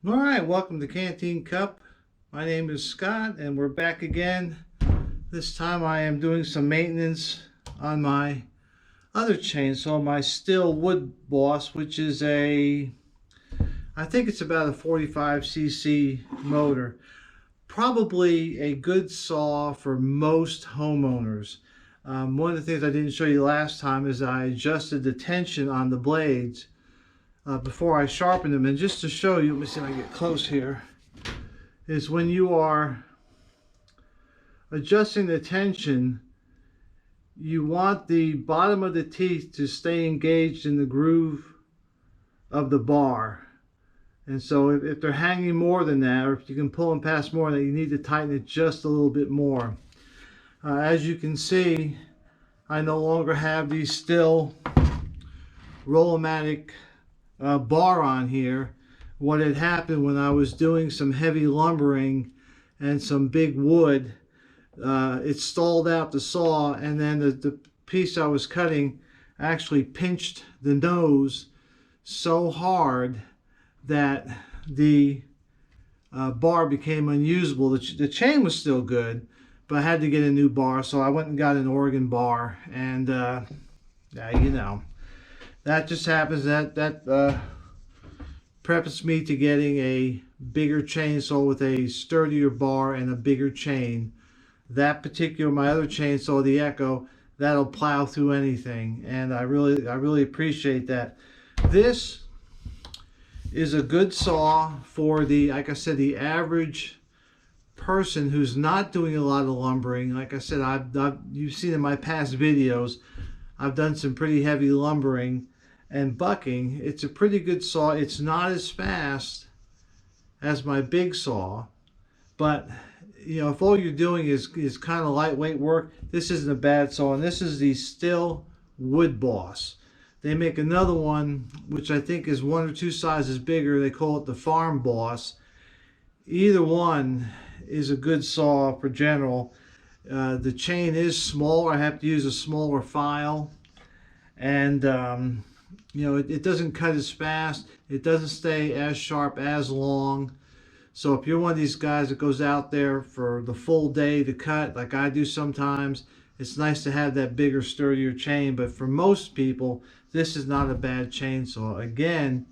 All right, welcome to Canteen Cup. My name is Scott and we're back again. This time I am doing some maintenance on my other chainsaw, my Stihl Wood Boss, which is I think it's about a 45cc motor. Probably a good saw for most homeowners. One of the things I didn't show you last time is I adjusted the tension on the blades before I sharpen them. And just to show you, let me see if I get close here, is when you are adjusting the tension, you want the bottom of the teeth to stay engaged in the groove of the bar. And so if they're hanging more than that, or if you can pull them past more than that, you need to tighten it just a little bit more. As you can see, I no longer have these Stihl Roll-O-Matic bar on here. What had happened when I was doing some heavy lumbering and some big wood, it stalled out the saw, and then the piece I was cutting actually pinched the nose so hard that the bar became unusable. The chain was still good, but I had to get a new bar, so I went and got an Oregon bar. And yeah, you know, that just happens. That prefaced me to getting a bigger chainsaw with a sturdier bar and a bigger chain. That particular, my other chainsaw, the Echo, that'll plow through anything, and I really appreciate that. This is a good saw for the, like I said, the average person who's not doing a lot of lumbering. Like I said, you've seen in my past videos, I've done some pretty heavy lumbering and bucking. It's a pretty good saw. It's not as fast as my big saw, but you know, if all you're doing is kind of lightweight work, this isn't a bad saw. And this is the Stihl Wood Boss. They make another one which I think is 1 or 2 sizes bigger. They call it the Farm Boss. Either one is a good saw for general. The chain is smaller. I have to use a smaller file, and you know, it doesn't cut as fast. It doesn't stay as sharp as long. So if you're one of these guys that goes out there for the full day to cut, like I do sometimes, it's nice to have that bigger, sturdier chain. But for most people, this is not a bad chainsaw. Again,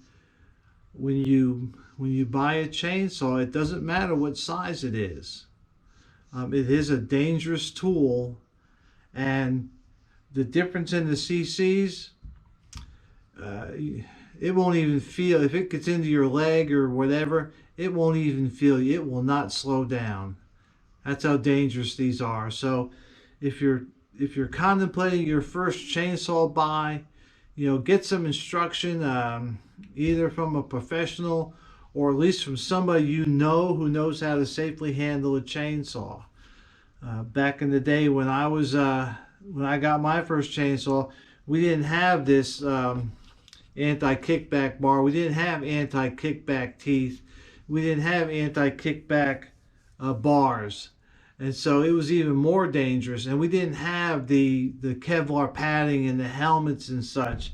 when you buy a chainsaw, it doesn't matter what size it is. It is a dangerous tool, and the difference in the cc's, it won't even feel. If it gets into your leg or whatever, it won't even feel you. It will not slow down. That's how dangerous these are. So if you're contemplating your first chainsaw buy, you know, get some instruction, either from a professional or at least from somebody you know who knows how to safely handle a chainsaw. Back in the day when I got my first chainsaw, we didn't have this anti-kickback bar. We didn't have anti-kickback teeth. We didn't have anti-kickback bars. And so it was even more dangerous. And we didn't have the Kevlar padding and the helmets and such.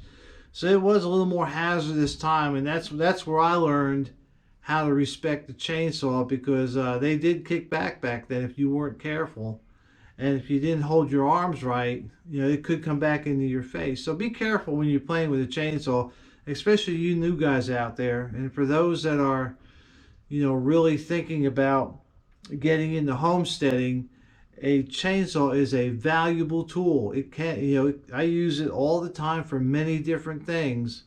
So it was a little more hazardous time. And that's where I learned how to respect the chainsaw, because they did kick back then if you weren't careful. And if you didn't hold your arms right, you know, it could come back into your face. So be careful when you're playing with a chainsaw, especially you new guys out there. And for those that are, you know, really thinking about getting into homesteading, a chainsaw is a valuable tool. It can't, you know, I use it all the time for many different things.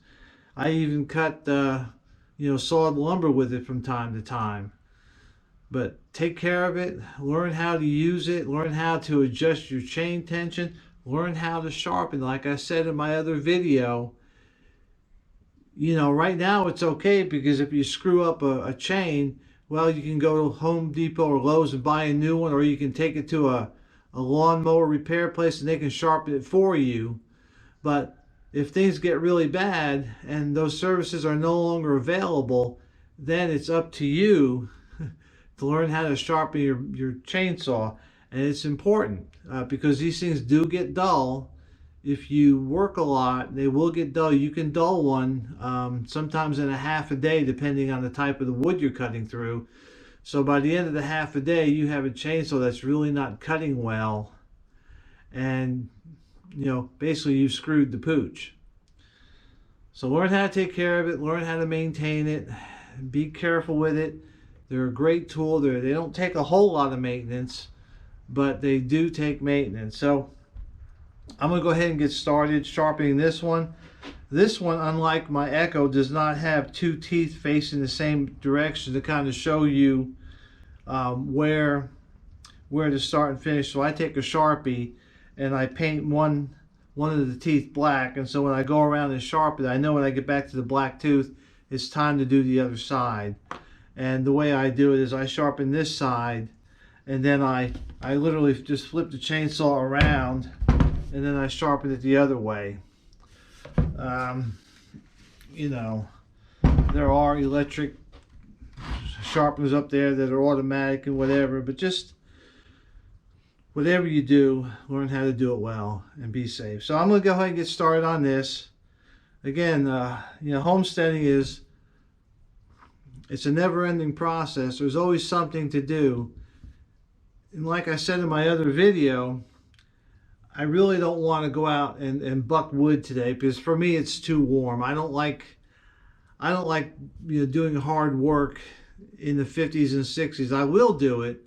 I even cut, you know, sawed lumber with it from time to time. But take care of it, learn how to use it, learn how to adjust your chain tension, learn how to sharpen. Like I said in my other video, you know, right now it's okay, because if you screw up a chain, well, you can go to Home Depot or Lowe's and buy a new one, or you can take it to a lawnmower repair place and they can sharpen it for you. But if things get really bad and those services are no longer available, then it's up to you to learn how to sharpen your chainsaw. And it's important because these things do get dull. if you work a lot, they will get dull. You can dull one sometimes in a half a day, depending on the type of the wood you're cutting through. So by the end of the half a day, you have a chainsaw that's really not cutting well, and basically you've screwed the pooch. So learn how to take care of it, learn how to maintain it, be careful with it. They're a great tool. They don't take a whole lot of maintenance, but they do take maintenance. So I'm going to go ahead and get started sharpening this one. This one, unlike my Echo, does not have two teeth facing the same direction to kind of show you where to start and finish. So I take a Sharpie and I paint one of the teeth black, and so when I go around and sharpen it, I know when I get back to the black tooth, it's time to do the other side. And the way I do it is I sharpen this side, and then I literally just flip the chainsaw around, and then I sharpen it the other way. There are electric sharpeners up there that are automatic and whatever, but just whatever you do, learn how to do it well and be safe. So I'm going to go ahead and get started on this. Again, homesteading it's a never-ending process. There's always something to do. And like I said in my other video, I really don't want to go out and buck wood today, because for me it's too warm. I don't like doing hard work in the 50s and 60s. I will do it,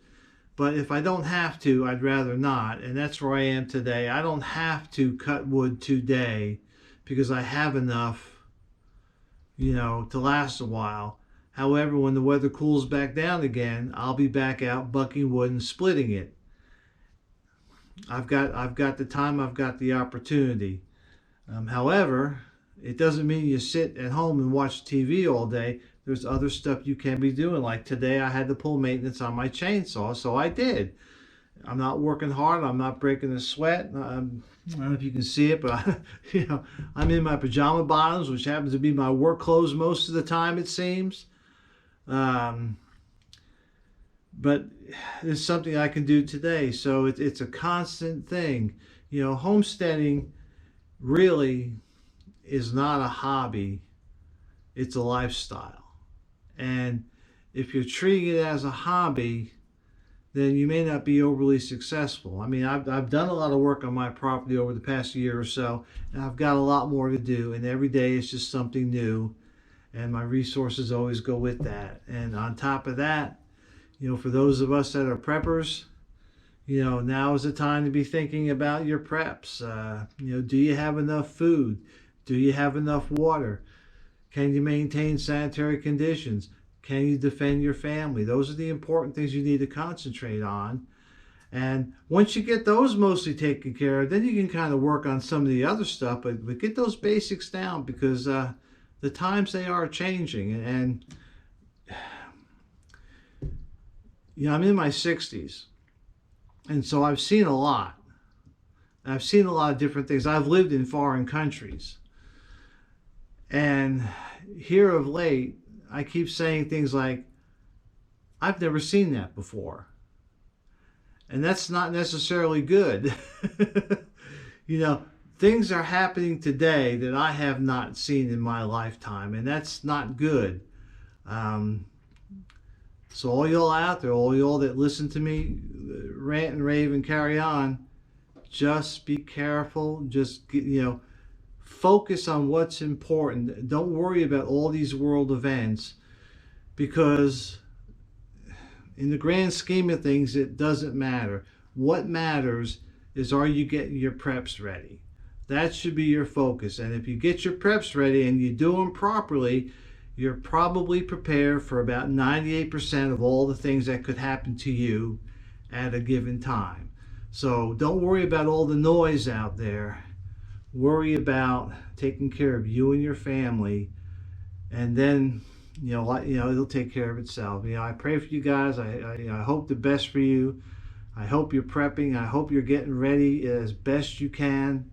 but if I don't have to, I'd rather not. And that's where I am today. I don't have to cut wood today because I have enough, to last a while. However, when the weather cools back down again, I'll be back out bucking wood and splitting it. I've got the time, I've got the opportunity. However, it doesn't mean you sit at home and watch TV all day. There's other stuff you can be doing. Like today, I had to pull maintenance on my chainsaw, so I did. I'm not working hard. I'm not breaking a sweat. I don't know if you can see it, but I'm in my pajama bottoms, which happens to be my work clothes most of the time, it seems. But it's something I can do today. So it's a constant thing. Homesteading really is not a hobby. It's a lifestyle. And if you're treating it as a hobby, then you may not be overly successful. I mean, I've done a lot of work on my property over the past year or so, and I've got a lot more to do. And every day is just something new. And my resources always go with that. And on top of that, for those of us that are preppers, now is the time to be thinking about your preps. Do you have enough food? Do you have enough water? Can you maintain sanitary conditions? Can you defend your family? Those are the important things you need to concentrate on. And once you get those mostly taken care of, then you can kind of work on some of the other stuff, but get those basics down, because the times, they are changing. And I'm in my 60s, and so I've seen a lot. I've seen a lot of different things. I've lived in foreign countries. And here of late, I keep saying things like, I've never seen that before. And that's not necessarily good. Things are happening today that I have not seen in my lifetime, and that's not good. So all y'all out there, all y'all that listen to me rant and rave and carry on, just be careful. Just focus on what's important. Don't worry about all these world events, because in the grand scheme of things, it doesn't matter. What matters is, are you getting your preps ready? That should be your focus. And if you get your preps ready and you do them properly, you're probably prepared for about 98% of all the things that could happen to you at a given time. So don't worry about all the noise out there. Worry about taking care of you and your family, and then it'll take care of itself. I pray for you guys. I hope the best for you. I hope you're prepping. I hope you're getting ready as best you can.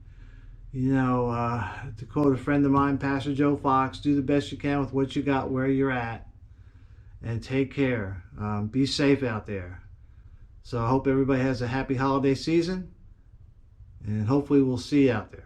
To quote a friend of mine, Pastor Joe Fox, do the best you can with what you got where you're at, and take care. Be safe out there. So I hope everybody has a happy holiday season, and hopefully we'll see you out there.